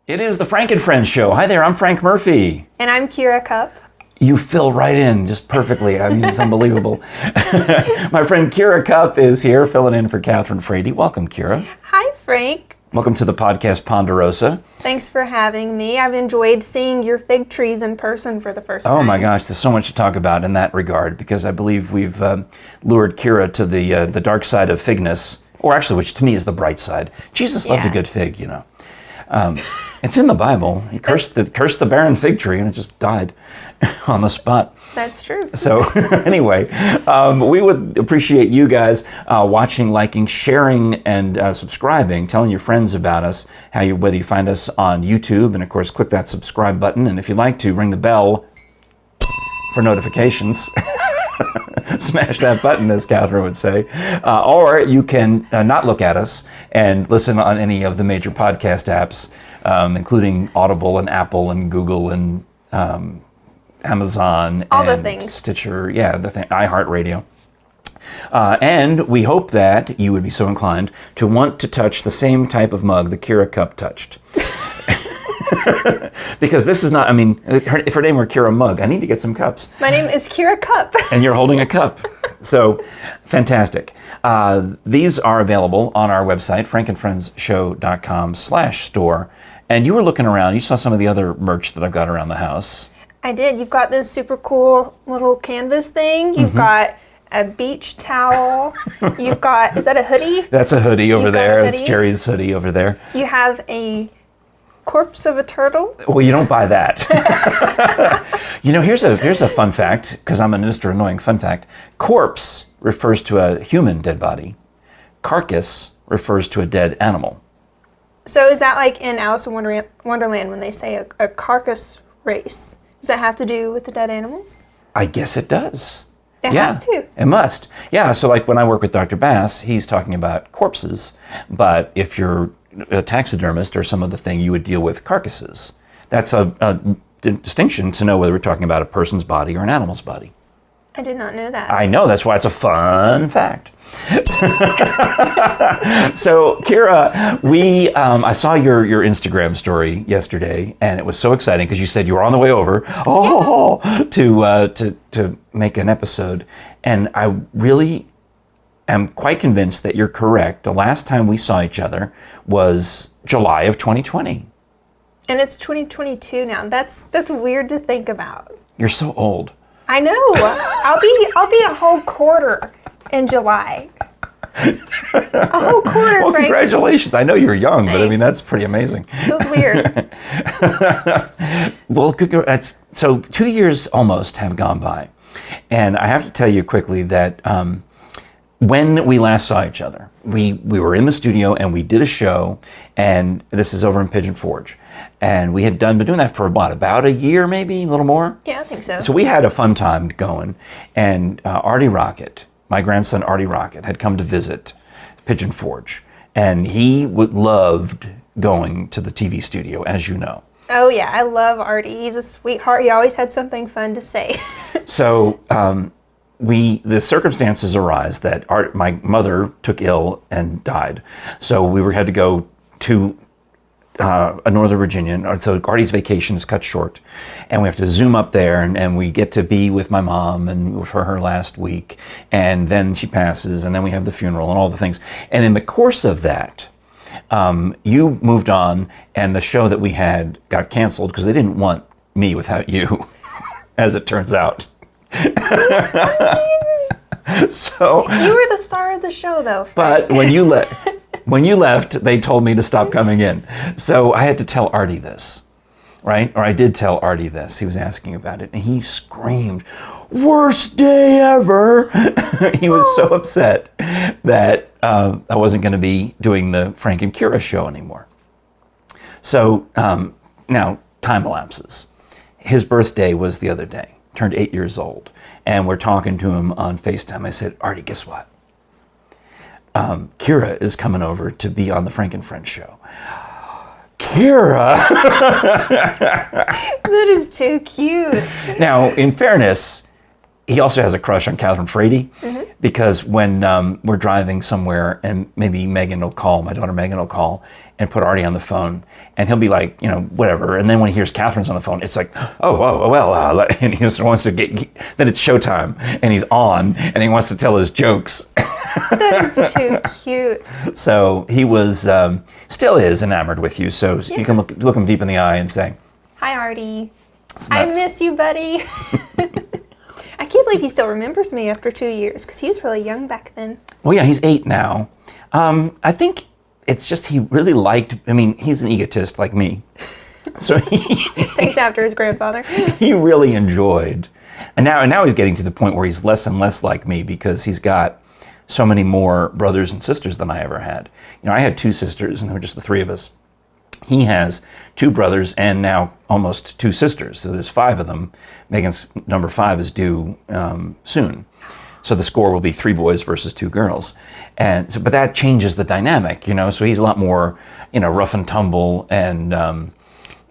It is the Frank and Friends show. Hi there, I'm Frank Murphy. And I'm Kira Cupp. You fill right in just perfectly. I mean, it's unbelievable. My friend Kira Cupp is here filling in for Kathryn Frady. Welcome, Kira. Hi, Frank. Welcome to the podcast Ponderosa. Thanks for having me. I've enjoyed seeing your fig trees in person for the first time. Oh my gosh, there's so much to talk about in that regard because I believe we've lured Kira to the dark side of figness, or actually, which to me is the bright side. Jesus loved a good fig, you know. It's in the Bible. He cursed the barren fig tree and it just died on the spot. That's true. So anyway, we would appreciate you guys watching, liking, sharing, and subscribing, telling your friends about us, whether you find us on YouTube, and of course click that subscribe button, and if you'd like to, ring the bell for notifications. Smash that button, as Kathryn would say. Or you can not look at us and listen on any of the major podcast apps, including Audible and Apple and Google and Amazon all and the things. Stitcher, iHeartRadio. And we hope that you would be so inclined to want to touch the same type of mug that Kira Cupp touched. Because this is not, if her name were Kira Mug, I need to get some cups. My name is Kira Cupp. And you're holding a cup. So, fantastic. These are available on our website, frankandfriendsshow.com/store. And you were looking around, you saw some of the other merch that I've got around the house. I did. You've got this super cool little canvas thing. You've got a beach towel. You've got, is that a hoodie? That's a hoodie over there. Hoodie? It's Jerry's hoodie over there. You have a corpse of a turtle. Well, you don't buy that. You know, here's a fun fact, because I'm a Mr. Annoying fun fact. Corpse refers to a human dead body. Carcass refers to a dead animal. So is that like in Alice in Wonderland when they say a carcass race? Does that have to do with the dead animals? I guess it does. It has to. It must. Yeah, so like when I work with Dr. Bass, he's talking about corpses. But if you're a taxidermist or some other thing, you would deal with carcasses. That's a distinction to know whether we're talking about a person's body or an animal's body. I did not know that. I know, that's why it's a fun fact. So, Kira, I saw your Instagram story yesterday, and it was so exciting because you said you were on the way over to make an episode, and I really am quite convinced that you're correct. The last time we saw each other was July of 2020. And it's 2022 now. That's weird to think about. You're so old. I know. I'll be a whole quarter in July. A whole quarter, Well, Frank. congratulations. I know you're young, but I mean, that's pretty amazing. Feels weird. Well, so 2 years almost have gone by. And I have to tell you quickly that when we last saw each other, we were in the studio and we did a show, and this is over in Pigeon Forge. And we had been doing that for about a year, maybe a little more. Yeah, I think so. So we had a fun time going. And Artie Rocket, my grandson Artie Rocket, had come to visit Pigeon Forge. And he loved going to the TV studio, as you know. Oh yeah, I love Artie. He's a sweetheart. He always had something fun to say. So the circumstances arise that my mother took ill and died. So we had to go to Northern Virginia. So Artie's vacation is cut short, and we have to zoom up there, and we get to be with my mom and for her last week, and then she passes, and then we have the funeral and all the things. And in the course of that, you moved on, and the show that we had got canceled because they didn't want me without you, as it turns out. So You were the star of the show, though, Frank. But when you left, they told me to stop coming in. So I had to tell Artie this, right? Or I did tell Artie this. He was asking about it, and he screamed, "Worst day ever!" He was so upset that I wasn't going to be doing the Frank and Kira show anymore. So now time elapses. His birthday was the other day. Turned 8 years old. And we're talking to him on FaceTime. I said, "Artie, guess what? Kira is coming over to be on the Frank and Friends show." Kira! That is too cute. Now, in fairness, he also has a crush on Kathryn Frady because when we're driving somewhere and maybe Megan will call, my daughter Megan will call and put Artie on the phone and he'll be like, whatever. And then when he hears Kathryn's on the phone, it's like, and he just wants to then it's showtime and he's on and he wants to tell his jokes. That is too cute. So he was, still is enamored with you. So you can look him deep in the eye and say, "Hi, Artie. It's I nuts." miss you, buddy." I can't believe he still remembers me after 2 years because he was really young back then. Well, yeah, he's 8 now. I think it's just he really liked, he's an egotist like me. So Thanks after his grandfather. he really enjoyed. And now he's getting to the point where he's less and less like me because he's got so many more brothers and sisters than I ever had. I had 2 sisters and there were just the 3 of us. He has 2 brothers and now almost 2 sisters. So there's 5 of them. Megan's number 5 is due soon. So the score will be 3 boys versus 2 girls. But that changes the dynamic, so he's a lot more, rough and tumble and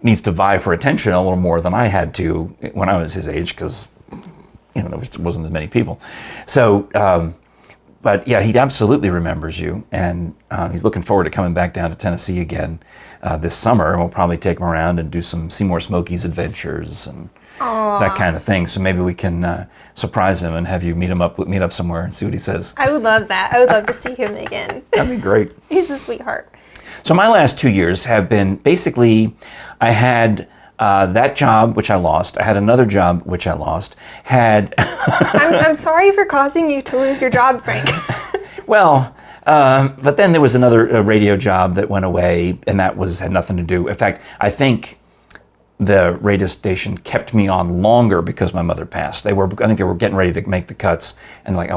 needs to vie for attention a little more than I had to when I was his age because, there wasn't as many people. So, but yeah, he absolutely remembers you, and he's looking forward to coming back down to Tennessee again this summer, and we'll probably take him around and do some Seymour Smokies adventures and that kind of thing. So maybe we can surprise him and have you meet up somewhere and see what he says. I would love that. I would love to see him again. That'd be great. He's a sweetheart. So my last 2 years have been basically, I had that job, which I lost. I had another job, which I lost. I'm sorry for causing you to lose your job, Frank. Well, but then there was another radio job that went away, and that had nothing to do. In fact, I think the radio station kept me on longer because my mother passed. I think they were getting ready to make the cuts, and like,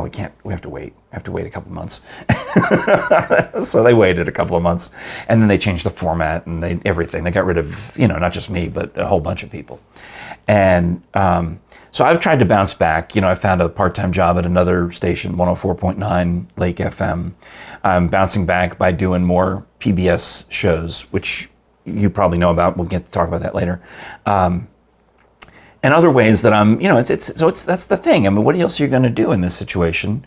we have to wait. We have to wait a couple months. So they waited a couple of months, and then they changed the format and everything. They got rid of, not just me, but a whole bunch of people. And so I've tried to bounce back. I found a part-time job at another station, 104.9 Lake FM. I'm bouncing back by doing more PBS shows, which you probably know about. We'll get to talk about that later. And other ways that I'm, that's the thing. What else are you going to do in this situation?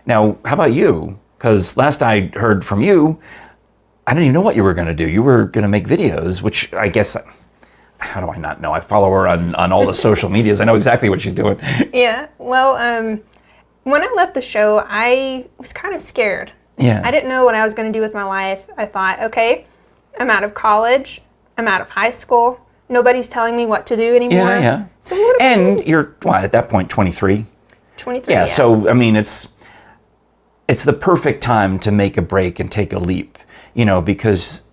Now, how about you? Because last I heard from you, I didn't even know what you were going to do. You were going to make videos, which I guess, how do I not know? I follow her on all the social medias. I know exactly what she's doing. Yeah. Well, when I left the show, I was kind of scared. Yeah. I didn't know what I was going to do with my life. I thought, okay, I'm out of college. I'm out of high school. Nobody's telling me what to do anymore. Yeah. So what and you're, at that point, 23? 23, yeah. So, it's the perfect time to make a break and take a leap, because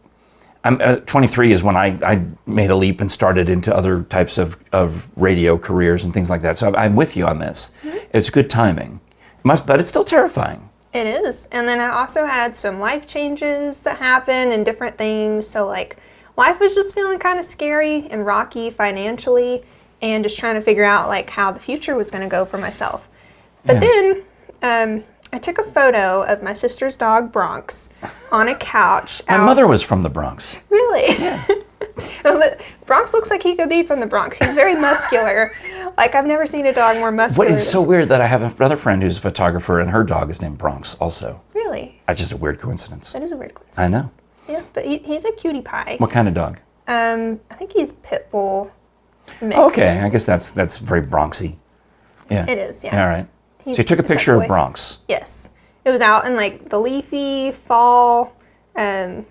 I'm 23 is when I made a leap and started into other types of radio careers and things like that. So I'm with you on this. Mm-hmm. It's good timing, but it's still terrifying. It is. And then I also had some life changes that happened and different things. So life was just feeling kind of scary and rocky financially and just trying to figure out how the future was going to go for myself. But then I took a photo of my sister's dog, Bronx, on a couch. My mother was from the Bronx. Really? Yeah. Bronx looks like he could be from the Bronx. He's very muscular. I've never seen a dog more muscular. It's so weird that I have another friend who's a photographer and her dog is named Bronx also. Really? That's just a weird coincidence. That is a weird coincidence. I know. Yeah, but he's a cutie pie. What kind of dog? I think he's pit bull mix. Okay, I guess that's very Bronxy. Yeah. It is, yeah. All right. So you took a picture of Bronx. Yes. It was out in the leafy fall kind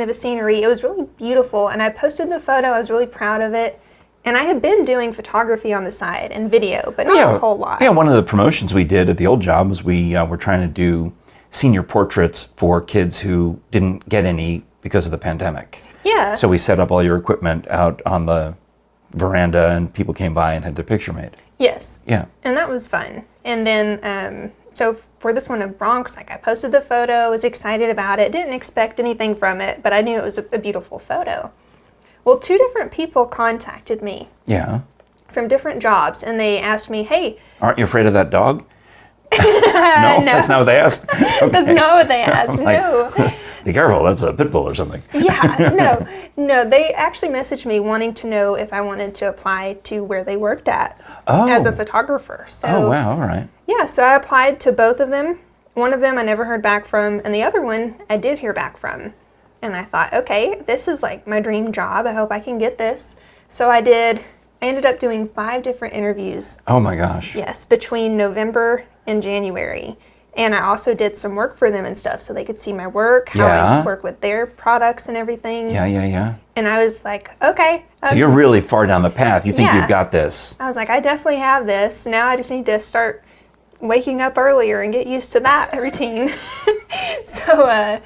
of a scenery. It was really beautiful, and I posted the photo. I was really proud of it. And I had been doing photography on the side and video, but not a whole lot. Yeah, one of the promotions we did at the old job was we were trying to do senior portraits for kids who didn't get any because of the pandemic. Yeah. So we set up all your equipment out on the veranda, and people came by and had their picture made. Yes. Yeah. And that was fun. And then, so for this one of Bronx, I posted the photo, was excited about it, didn't expect anything from it, but I knew it was a beautiful photo. Well, 2 different people contacted me. Yeah. From different jobs, and they asked me, hey. Aren't you afraid of that dog? No, that's not what they asked. Okay. That's not what they asked, no. Be careful, that's a pit bull or something. Yeah, no. They actually messaged me wanting to know if I wanted to apply to where they worked at as a photographer. So, oh, wow, all right. Yeah, so I applied to both of them. One of them I never heard back from, and the other one I did hear back from. And I thought, okay, this is like my dream job. I hope I can get this. So I did. I ended up doing 5 different interviews. Oh my gosh. Yes, between November and January. And I also did some work for them and stuff so they could see my work, how I work with their products and everything. Yeah. And I was like, okay. So you're really far down the path. You think you've got this. I was like, I definitely have this. Now I just need to start waking up earlier and get used to that routine. So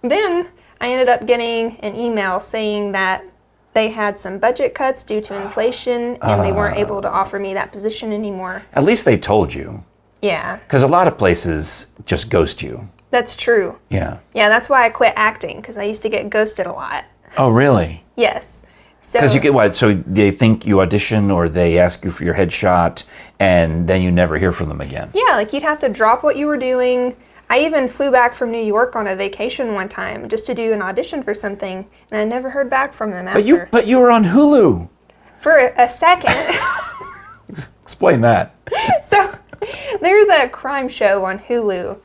then I ended up getting an email saying that they had some budget cuts due to inflation and they weren't able to offer me that position anymore. At least they told you. Yeah. Because a lot of places just ghost you. That's true. Yeah. Yeah, that's why I quit acting, because I used to get ghosted a lot. Oh, really? Yes. So, Because you get what? So they think you audition or they ask you for your headshot and then you never hear from them again. yeah, like you'd have to drop what you were doing. I even flew back from New York on a vacation one time just to do an audition for something, and I never heard back from them after. But you were on Hulu. For a second. Explain that. So there's a crime show on Hulu,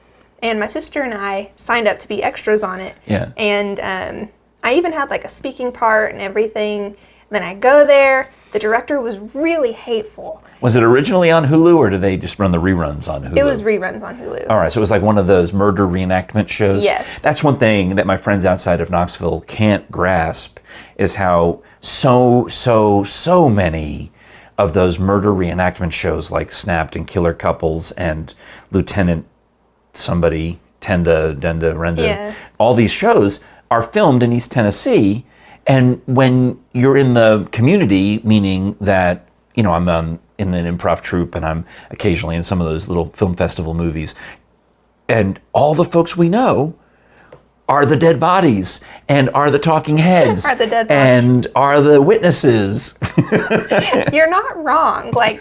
and my sister and I signed up to be extras on it. Yeah. And I even had like a speaking part and everything. Then I go there. The director was really hateful. Was it originally on Hulu or did they just run the reruns on Hulu? It was reruns on Hulu. All right, so it was like one of those murder reenactment shows? Yes. That's one thing that my friends outside of Knoxville can't grasp is how so many of those murder reenactment shows like Snapped and Killer Couples and Lieutenant somebody, Denda, Renda, all these shows are filmed in East Tennessee. And when you're in the community, meaning that, you know, I'm in an improv troupe and I'm occasionally in some of those little film festival movies, and all the folks we know are the dead bodies and are the talking heads Are the dead bodies. and are the witnesses. You're not wrong. Like,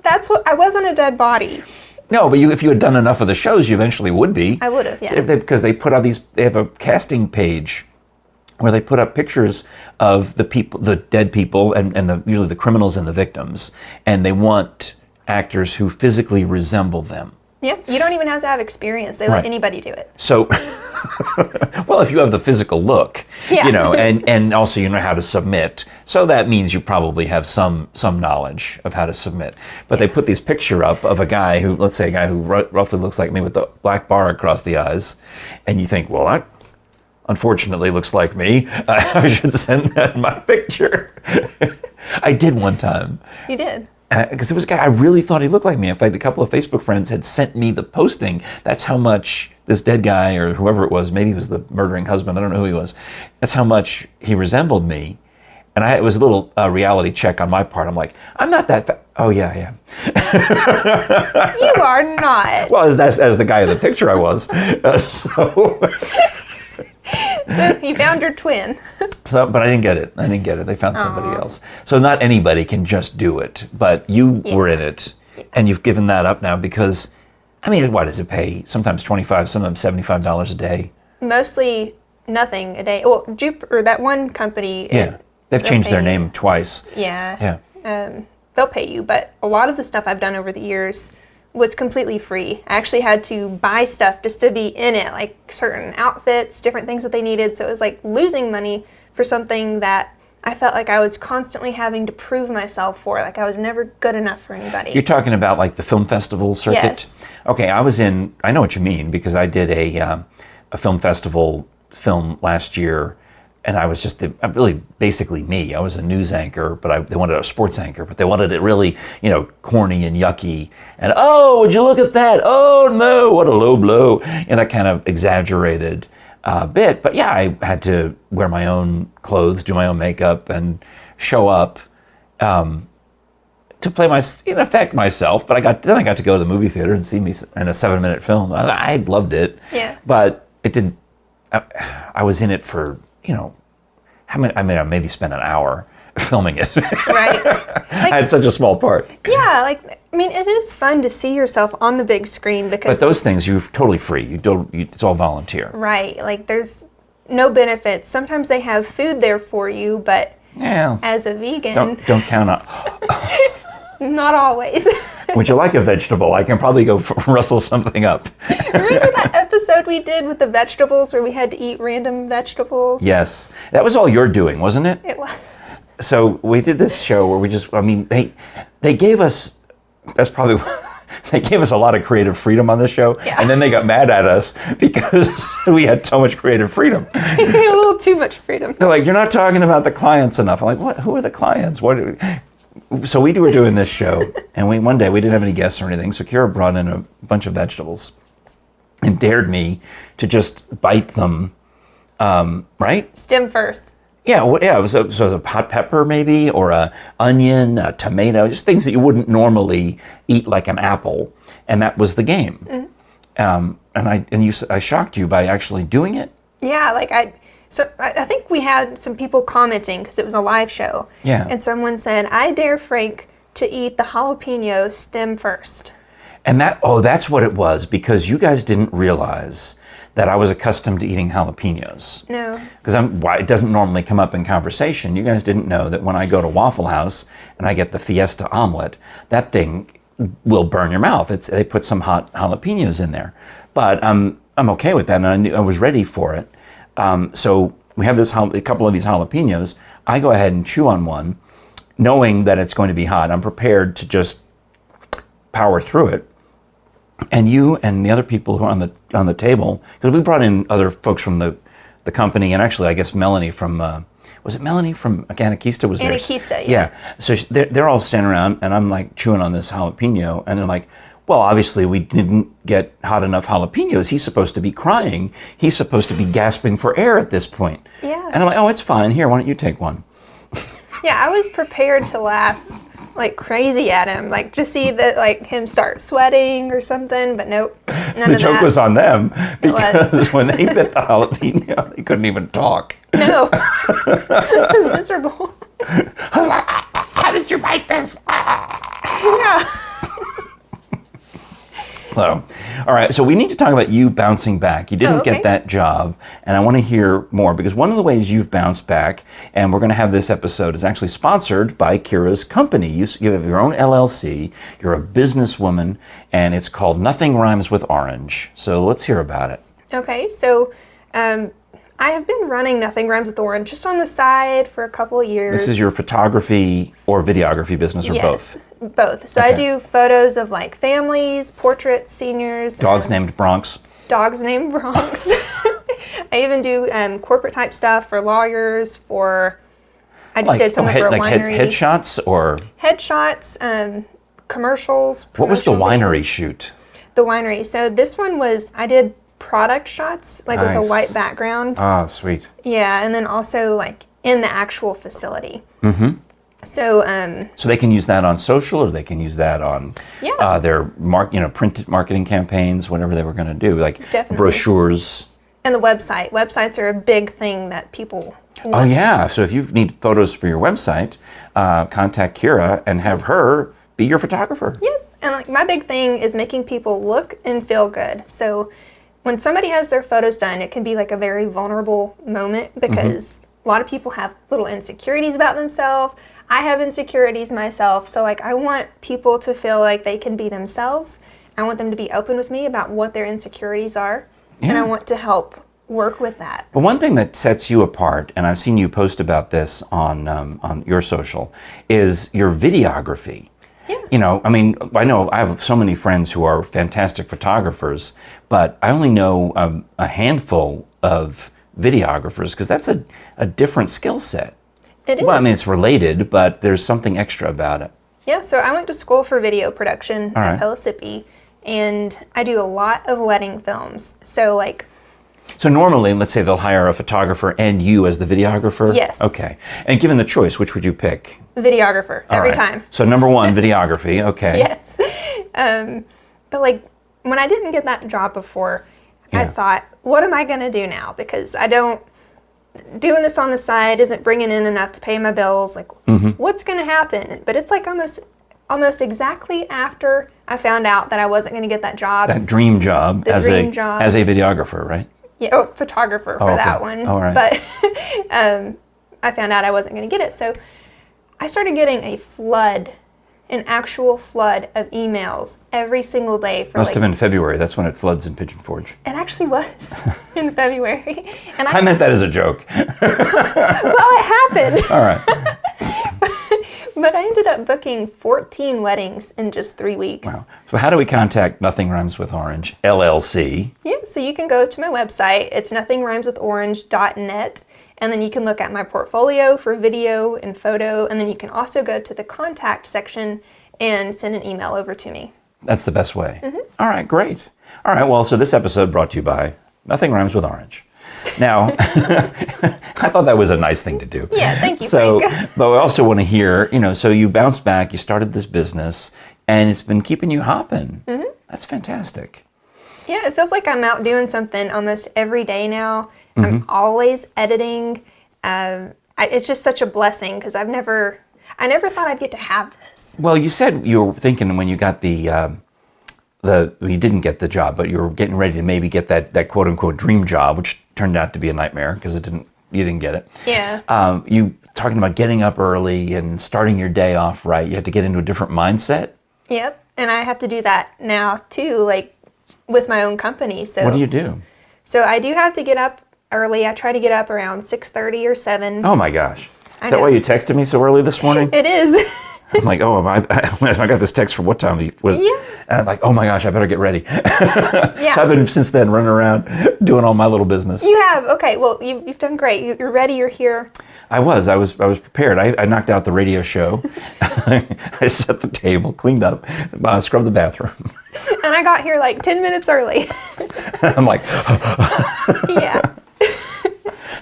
that's what, I wasn't a dead body. No, but if you had done enough of the shows, you eventually would be. I would have, yeah. Because they put out they have a casting page where they put up pictures of the people, the dead people, and usually the criminals and the victims, and they want actors who physically resemble them. Yep. You don't even have to have experience. They let anybody do it. So, well, if you have the physical look, you know, and also you know how to submit, so that means you probably have some knowledge of how to submit. But they put this picture up of a guy who, let's say a guy who roughly looks like me with the black bar across the eyes, and you think, well, that unfortunately looks like me. I should send that my picture. I did one time. You did? Because there was a guy, I really thought he looked like me. In fact, a couple of Facebook friends had sent me the posting. That's how much this dead guy, or whoever it was, maybe he was the murdering husband, I don't know who he was. That's how much he resembled me. And it was a little reality check on my part. I'm like, I'm not that oh, yeah. You are not. Well, as the guy in the picture I was. So you found your twin. But I didn't get it. They found somebody else. So not anybody can just do it, but you were in it, and you've given that up now because, I mean, what does it pay? Sometimes $25, sometimes $75 a day. Mostly nothing a day. Well, Jupiter, that one company. Yeah, they've changed their name twice. Yeah. They'll pay you, but a lot of the stuff I've done over the years was completely free. I actually had to buy stuff just to be in it, like certain outfits, different things that they needed. So it was like losing money for something that I felt like I was constantly having to prove myself for. Like I was never good enough for anybody. You're talking about like the film festival circuit? Yes. Okay, I know what you mean because I did a film festival film last year. And I was just really basically me. I was a news anchor, but they wanted a sports anchor, but they wanted it really, you know, corny and yucky. And, oh, would you look at that? Oh, no, what a low blow. And that kind of exaggerated bit. But yeah, I had to wear my own clothes, do my own makeup, and show up to play in effect myself. But then I got to go to the movie theater and see me in a 7-minute film. I loved it. Yeah. But it didn't, I was in it for, you know, I maybe spent an hour filming it. Right. I had such a small part. Yeah, like, I mean, it is fun to see yourself on the big screen because... But those things, you're totally free. It's all volunteer. Right. Like, there's no benefits. Sometimes they have food there for you, but Yeah. as a vegan... Don't count on... Not always. Would you like a vegetable? I can probably go rustle something up. Remember that episode we did with the vegetables where we had to eat random vegetables? Yes. That was all you're doing, wasn't it? It was. So we did this show where they gave us, that's probably, they gave us a lot of creative freedom on this show. Yeah. And then they got mad at us because we had so much creative freedom. We had a little too much freedom. They're like, you're not talking about the clients enough. I'm like, what? Who are the clients? So we were doing this show, and one day we didn't have any guests or anything, so Kira brought in a bunch of vegetables and dared me to just bite them, right? Stem first. Yeah, it was a hot pepper maybe, or a onion, a tomato, just things that you wouldn't normally eat like an apple, and that was the game. Mm-hmm. I shocked you by actually doing it. Yeah, So I think we had some people commenting because it was a live show. Yeah. And someone said, I dare Frank to eat the jalapeno stem first. And that's what it was, because you guys didn't realize that I was accustomed to eating jalapenos. No. Because it doesn't normally come up in conversation. You guys didn't know that when I go to Waffle House and I get the Fiesta omelet, that thing will burn your mouth. They put some hot jalapenos in there. But I'm okay with that, and I was ready for it. So we have a couple of these jalapenos. I go ahead and chew on one, knowing that it's going to be hot. I'm prepared to just power through it. And you and the other people who are on the table, because we brought in other folks from the company, and actually I guess Melanie from was it Melanie from Anakista was there? Anakista, yeah. Yeah. So they're all standing around, and I'm like chewing on this jalapeno, and they're like, well, obviously we didn't get hot enough jalapenos. He's supposed to be crying. He's supposed to be gasping for air at this point. Yeah. And I'm like, oh, it's fine. Here, why don't you take one? Yeah, I was prepared to laugh like crazy at him, like just see that him start sweating or something, but nope. The joke was on them, because was. when they bit the jalapeno, they couldn't even talk. No. It was miserable. How did you bite this? Yeah. So, all right, so we need to talk about you bouncing back. You didn't get that job, and I want to hear more, because one of the ways you've bounced back, and we're going to have this episode, is actually sponsored by Kira's company. You have your own LLC, you're a businesswoman, and it's called Nothing Rhymes with Orange. So let's hear about it. Okay, so I have been running Nothing Rhymes with Orange just on the side for a couple of years. This is your photography or videography business, or both? Yes, both. So Okay. I do photos of families, portraits, seniors. Dogs named Bronx. Dogs named Bronx. I even do corporate type stuff for lawyers, I just did something for a winery. Headshots or? Headshots, commercials. What was the promotional winery videos. shoot? The winery. So this one I did product shots, with a Nice. white background. Oh, sweet. Yeah, and then also in the actual facility. Mm-hmm. So So they can use that on social, or they can use that on their printed marketing campaigns, whatever they were going to do, like Definitely. brochures. and the website. Websites are a big thing that people Oh want. yeah. So if you need photos for your website, contact Kira and have her be your photographer. Yes, and my big thing is making people look and feel good. So when somebody has their photos done, it can be a very vulnerable moment, because a lot of people have little insecurities about themselves. I have insecurities myself, so I want people to feel like they can be themselves. I want them to be open with me about what their insecurities are, and I want to help work with that. But one thing that sets you apart, and I've seen you post about this on your social, is your videography. Yeah. I know I have so many friends who are fantastic photographers, but I only know a handful of videographers, because that's a different skill set. It is. Well, it's related, but there's something extra about it. Yeah, so I went to school for video production All at right. Pellissippi, and I do a lot of wedding films. So So normally, let's say they'll hire a photographer and you as the videographer? Yes. Okay. And given the choice, which would you pick? videographer All every right. time. So number one, videography. Okay. Yes. But when I didn't get that job before, I Yeah. thought, what am I going to do now? Because I don't doing this on the side isn't bringing in enough to pay my bills. Like, what's going to happen? But it's like almost exactly after I found out that I wasn't going to get that job. That dream job as a videographer, right? Yeah, photographer for that one. All right. But I found out I wasn't going to get it. So I started getting an actual flood of emails every single day for Must have been February. That's when it floods in Pigeon Forge. It actually was in February. And I meant that as a joke. well, it happened. All right. But I ended up booking 14 weddings in just 3 weeks. Wow. So how do we contact Nothing Rhymes with Orange, LLC? Yeah, so you can go to my website. It's nothingrhymeswithorange.net. And then you can look at my portfolio for video and photo. And then you can also go to the contact section and send an email over to me. That's the best way. All right, great. All right, well, so this episode brought to you by Nothing Rhymes with Orange. Now, I thought that was a nice thing to do. Yeah, thank you, So, Frank. but we also want to hear, so you bounced back, you started this business, and it's been keeping you hopping. That's fantastic. Yeah, it feels like I'm out doing something almost every day now. I'm always editing. It's just such a blessing because I never thought I'd get to have this. Well, you said you were thinking when you got you didn't get the job, but you were getting ready to maybe get that quote unquote dream job, which turned out to be a nightmare because you didn't get it. Yeah. You talking about getting up early and starting your day off right. You had to get into a different mindset. Yep. And I have to do that now too, like with my own company. So what do you do? So I do have to get up early. I try to get up around 6:30 or 7. Oh my gosh. Is that know. why you texted me so early this morning? It is. I'm like, I got this text for what time it was. Yeah. And I'm like, oh my gosh, I better get ready. Yeah. So I've been since then running around doing all my little business. You have? Okay. Well, you've done great. You're ready. You're here. I was prepared. I knocked out the radio show. I set the table, cleaned up, scrubbed the bathroom. And I got here like 10 minutes early. I'm like, Yeah.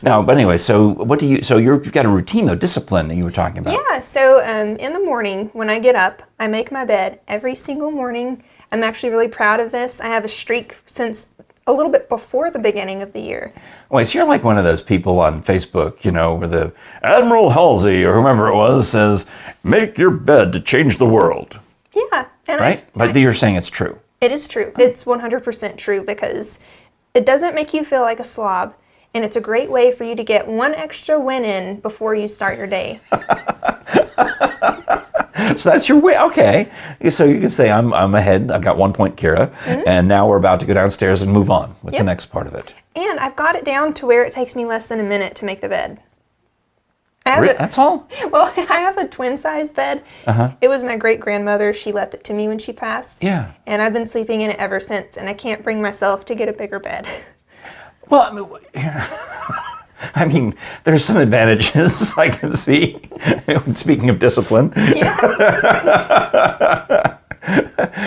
no, but anyway, so you've got a routine though, discipline that you were talking about. Yeah. So in the morning when I get up, I make my bed every single morning. I'm actually really proud of this. I have a streak since a little bit before the beginning of the year. Wait, so you're like one of those people on Facebook, where the Admiral Halsey or whomever it was says, make your bed to change the world. Yeah. And Right? But you're saying it's true. It is true. It's 100% true because it doesn't make you feel like a slob. And it's a great way for you to get one extra win in before you start your day. So that's your way. Okay. So you can say, I'm ahead. I've got 1 point, Kira. And now we're about to go downstairs and move on with the next part of it. And I've got it down to where it takes me less than a minute to make the bed. Well, That's all? I have a twin-size bed. It was my great-grandmother. She left it to me when she passed. Yeah. And I've been sleeping in it ever since. And I can't bring myself to get a bigger bed. Well, I mean, there's some advantages I can see. Speaking of discipline. Yeah.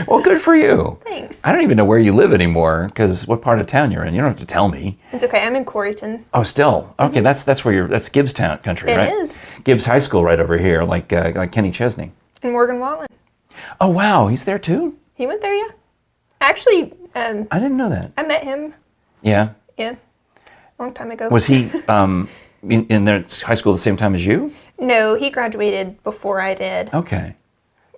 Well, good for you. Thanks. I don't even know where you live anymore, because what part of town you're in. You don't have to tell me. It's okay. I'm in Coreyton. Oh, still? Okay, that's that's Gibbs Town country, right? It is. Gibbs High School right over here, like Kenny Chesney. And Morgan Wallen. Oh, wow, he's there too? He went there, yeah. Actually, I didn't know that. I met him, Yeah? yeah, a long time ago. Was he in their high school at the same time as you? No, he graduated before I did. Okay.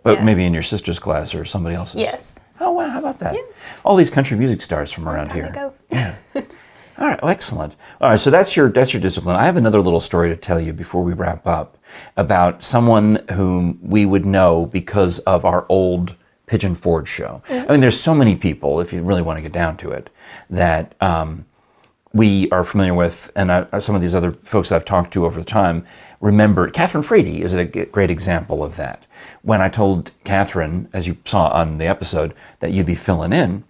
But Yeah. maybe in your sister's class or somebody else's? Yes. Oh, wow, how about that? Yeah. All these country music stars from around Time here. ago. Yeah. All right, well, excellent. All right, so that's your discipline. I have another little story to tell you before we wrap up about someone whom we would know because of our old Pigeon Forge show. I mean, there's so many people, if you really want to get down to it, that we are familiar with, and some of these other folks that I've talked to over the time remember. Kathryn Frady is a great example of that. When I told Kathryn, as you saw on the episode, that you'd be filling in,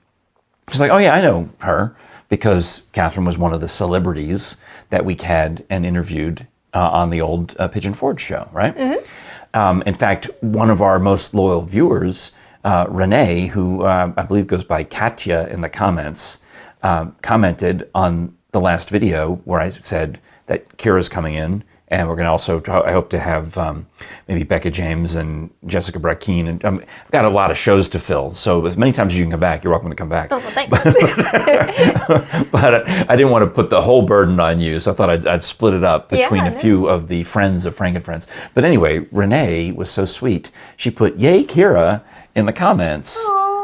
she's like, oh yeah, I know her, because Kathryn was one of the celebrities that we had and interviewed on the old Pigeon Forge show, right? In fact, one of our most loyal viewers, Renee, who I believe goes by Katya in the comments, commented on the last video where I said that Kira's coming in And we're going to also, I hope to have maybe Becca James and Jessica Brackeen. And I've got a lot of shows to fill. So as many times as you can come back, you're welcome to come back. Oh, well, thanks. But I didn't want to put the whole burden on you. So I thought I'd split it up between a few of the friends of Frank and Friends. But anyway, Renee was so sweet. She put, "Yay, Kira," in the comments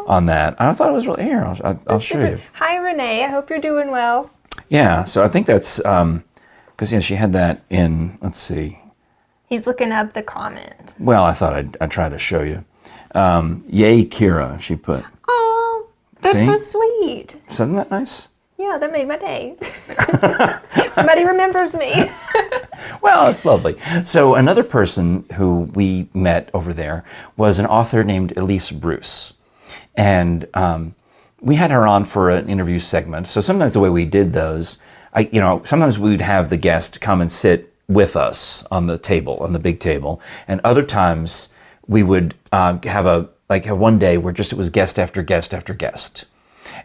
on that. I thought it was really, here, I'll show you. Hi, Renee. I hope you're doing well. Yeah, so I think that's, because she had that in, let's see. He's looking up the comment. Well, I thought I'd try to show you. "Yay, Kira," she put. Oh, that's See? so sweet. Isn't that nice? Yeah, that made my day. Somebody remembers me. Well, it's lovely. So another person who we met over there was an author named Elise Bruce. And we had her on for an interview segment. So sometimes the way we did those, sometimes we would have the guest come and sit with us on the table, on the big table. And other times we would have one day where just it was guest after guest after guest.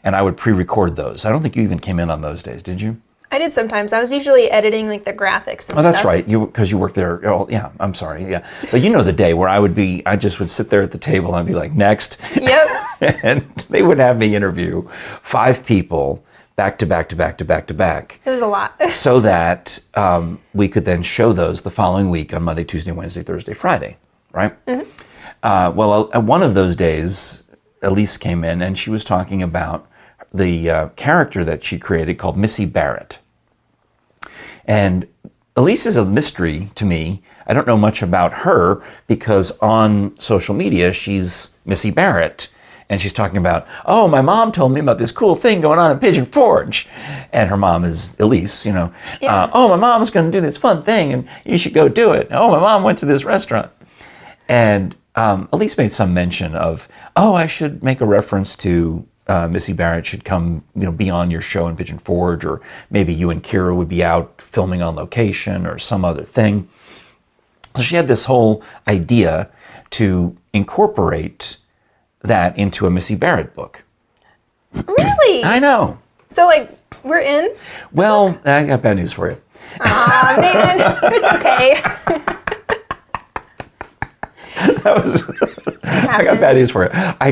And I would pre-record those. I don't think you even came in on those days, did you? I did sometimes. I was usually editing the graphics and stuff. Oh, that's right. Because you worked there. Oh, yeah. I'm sorry. Yeah. But the day where I just would sit there at the table and I'd be like, "Next." Yep. And they would have me interview 5 people back to back to back to back to back. It was a lot. So that we could then show those the following week on Monday, Tuesday, Wednesday, Thursday, Friday. Right? Mm-hmm. One of those days, Elise came in and she was talking about the character that she created called Missy Barrett. And Elise is a mystery to me. I don't know much about her because on social media, she's Missy Barrett. And she's talking about, "Oh, my mom told me about this cool thing going on in Pigeon Forge." And her mom is Elise, Yeah. "Oh, my mom's going to do this fun thing and you should go do it. Oh, my mom went to this restaurant." And Elise made some mention of, "Oh, I should make a reference to Missy Barrett should come, be on your show in Pigeon Forge, or maybe you and Kira would be out filming on location or some other thing." So she had this whole idea to incorporate that into a Missy Barrett book. Really? I know. So, we're in? Well, I got bad news for you. Aw, man. It's okay. I got bad news for her. I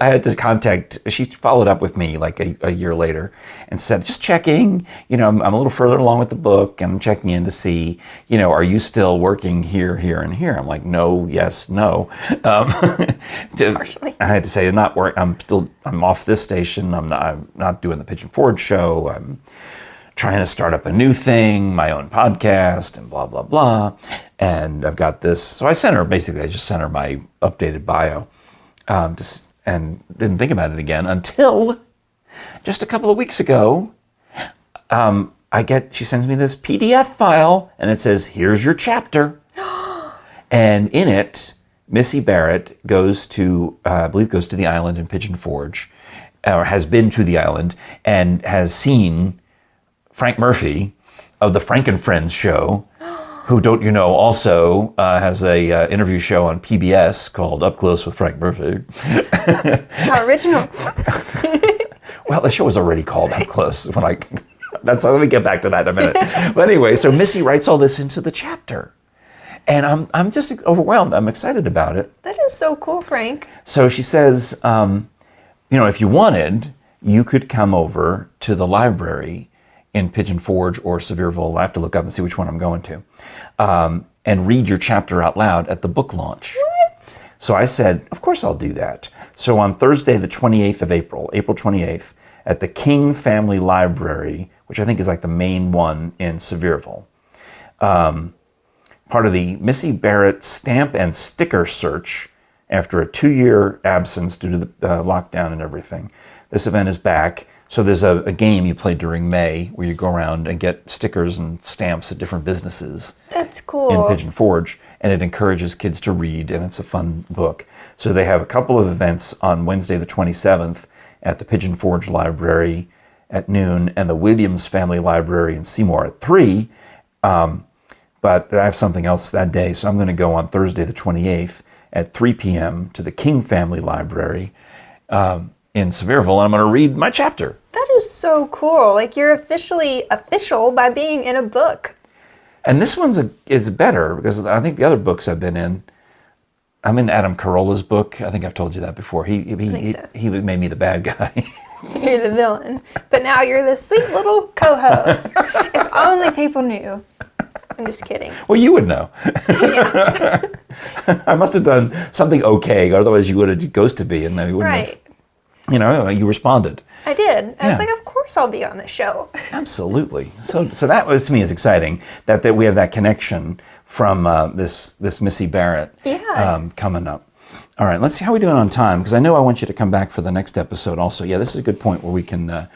had to contact, she followed up with me a year later and said, "Just checking, I'm a little further along with the book and I'm checking in to see, are you still working here, and here?" I'm like, "No, yes, no." Partially. I had to say, I'm off this station. I'm not doing the Pigeon Forge show. I'm trying to start up a new thing, my own podcast, and blah, blah, blah. And I've got this. So I just sent her my updated bio, and didn't think about it again until just a couple of weeks ago. She sends me this PDF file and it says, "Here's your chapter." And in it, Missy Barrett goes to the island in Pigeon Forge, or has been to the island and has seen Frank Murphy of the Frank and Friends show, who also has a interview show on PBS called Up Close with Frank Murphy. How original. Well, the show was already called Up Close. Let me get back to that in a minute. But anyway, so Missy writes all this into the chapter. And I'm just overwhelmed. I'm excited about it. That is so cool, Frank. So she says, if you wanted, you could come over to the library in Pigeon Forge or Sevierville. I have to look up and see which one I'm going to, and read your chapter out loud at the book launch. What? So I said, of course I'll do that. So on Thursday, the 28th of April 28th, at the King Family Library, which I think is the main one in Sevierville, part of the Missy Barrett stamp and sticker search after a 2-year absence due to the lockdown and everything. This event is back. So there's a game you play during May where you go around and get stickers and stamps at different businesses. That's cool. In Pigeon Forge, and it encourages kids to read, and it's a fun book. So they have a couple of events on Wednesday the 27th at the Pigeon Forge Library at noon and the Williams Family Library in Seymour at 3. But I have something else that day, so I'm going to go on Thursday the 28th at 3 p.m. to the King Family Library in Sevierville, and I'm going to read my chapter. That is so cool. You're officially official by being in a book. And this one's is better because I think the other books I've been in, I'm in Adam Carolla's book. I think I've told you that before. He made me the bad guy. You're the villain. But now you're the sweet little co-host. If only people knew. I'm just kidding. Well, you would know. Yeah. I must have done something okay, otherwise you would have ghosted me, and then you wouldn't Right. have. You responded. I did. I was Yeah. like, of course I'll be on the show. Absolutely. So that was, to me, is exciting that we have that connection from this Missy Barrett coming up. All right, let's see how we're doing on time, because I know I want you to come back for the next episode also. Yeah, this is a good point where we can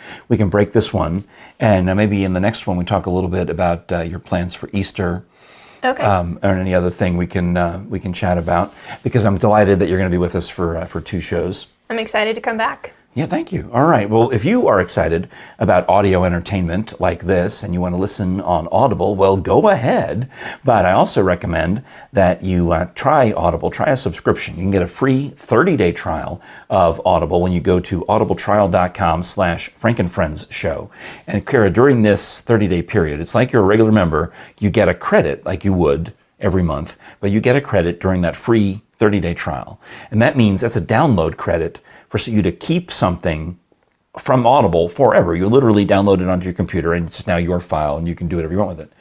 break this one, and maybe in the next one we talk a little bit about your plans for Easter. Okay. Or any other thing we can chat about, because I'm delighted that you're going to be with us for 2 shows. I'm excited to come back. Yeah, thank you. All right. Well, if you are excited about audio entertainment like this and you want to listen on Audible, well, go ahead. But I also recommend that you try Audible, try a subscription. You can get a free 30-day trial of Audible when you go to audibletrial.com/FrankenFriendsShow. And Kira, during this 30-day period, it's like you're a regular member. You get a credit like you would every month, but you get a credit during that free 30-day trial. And that means that's a download credit for you to keep something from Audible forever. You literally download it onto your computer and it's now your file and you can do whatever you want with it.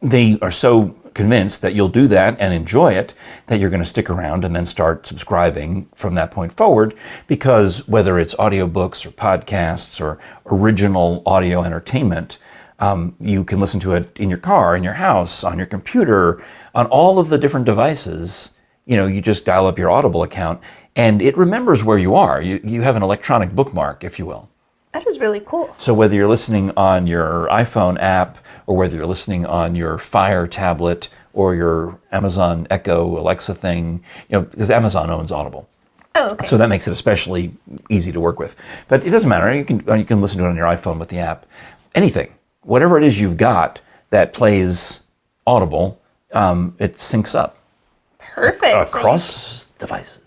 They are so convinced that you'll do that and enjoy it that you're going to stick around and then start subscribing from that point forward, because whether it's audiobooks or podcasts or original audio entertainment, you can listen to it in your car, in your house, on your computer, on all of the different devices. You just dial up your Audible account and it remembers where you are. You have an electronic bookmark, if you will. That is really cool. So whether you're listening on your iPhone app or whether you're listening on your Fire tablet or your Amazon Echo Alexa thing, because Amazon owns Audible. Oh, okay. So that makes it especially easy to work with. But it doesn't matter. You can listen to it on your iPhone with the app. Anything. Whatever it is you've got that plays Audible, it syncs up. Perfect. Across devices.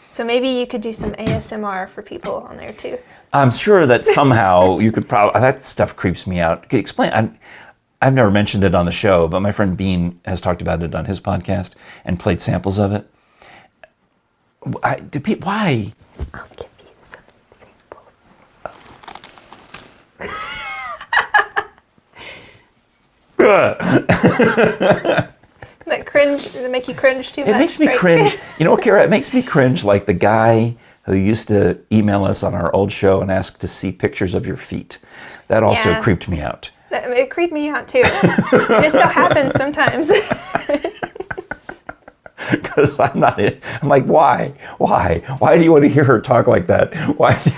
So maybe you could do some ASMR for people on there too. I'm sure that somehow you could probably, that stuff creeps me out. Could you explain? I've never mentioned it on the show, but my friend Bean has talked about it on his podcast and played samples of it. Why? I'll give you some examples. Does it make you cringe too much? It makes me cringe. You know what, Kira? It makes me cringe like the guy who used to email us on our old show and ask to see pictures of your feet. That also creeped me out. It creeped me out too. And it still happens sometimes. Because I'm like, why? Why do you want to hear her talk like that? Why do you...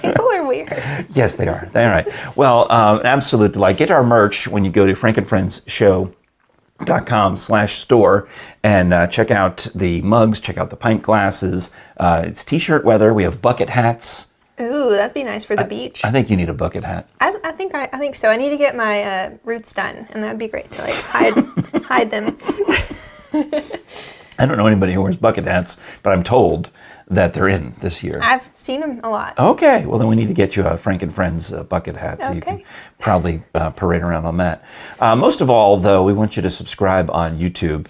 People are weird. Yes, they are. They're right. Well, an absolute delight. Get our merch when you go to FrankenFriendsShow.com/store and check out the mugs, check out the pint glasses. It's t-shirt weather. We have bucket hats. Ooh, that'd be nice for the beach. I think you need a bucket hat. I think so. I need to get my roots done, and that'd be great to hide them. I don't know anybody who wears bucket hats, but I'm told that they're in this year. I've seen them a lot. Okay, well then we need to get you a Frank and Friends bucket hat so you can probably parade around on that. Most of all, though, we want you to subscribe on YouTube,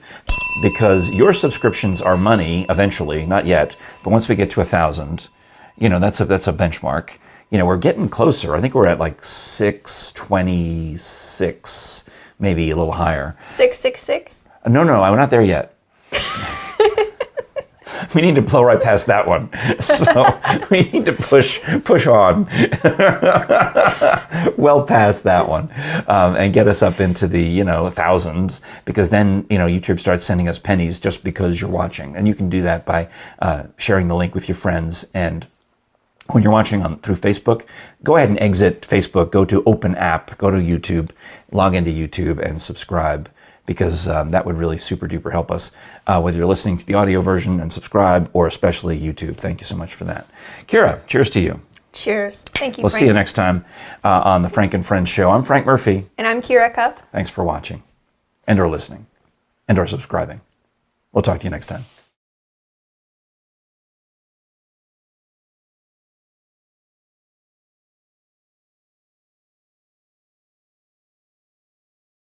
because your subscriptions are money eventually, not yet, but once we get to 1,000, that's a benchmark. We're getting closer. I think we're at like 626, maybe a little higher. 666? No, we're not there yet. We need to blow right past that one. So we need to push on well past that one and get us up into the, thousands, because then, YouTube starts sending us pennies just because you're watching. And you can do that by sharing the link with your friends. And when you're watching through Facebook, go ahead and exit Facebook, go to Open App, go to YouTube, log into YouTube and subscribe, because that would really super duper help us, whether you're listening to the audio version and subscribe, or especially YouTube. Thank you so much for that. Kira, cheers to you. Cheers. Thank you, We'll Frank. see you next time on the Frank and Friends Show. I'm Frank Murphy. And I'm Kira Cupp. Thanks for watching and or listening and or subscribing. We'll talk to you next time.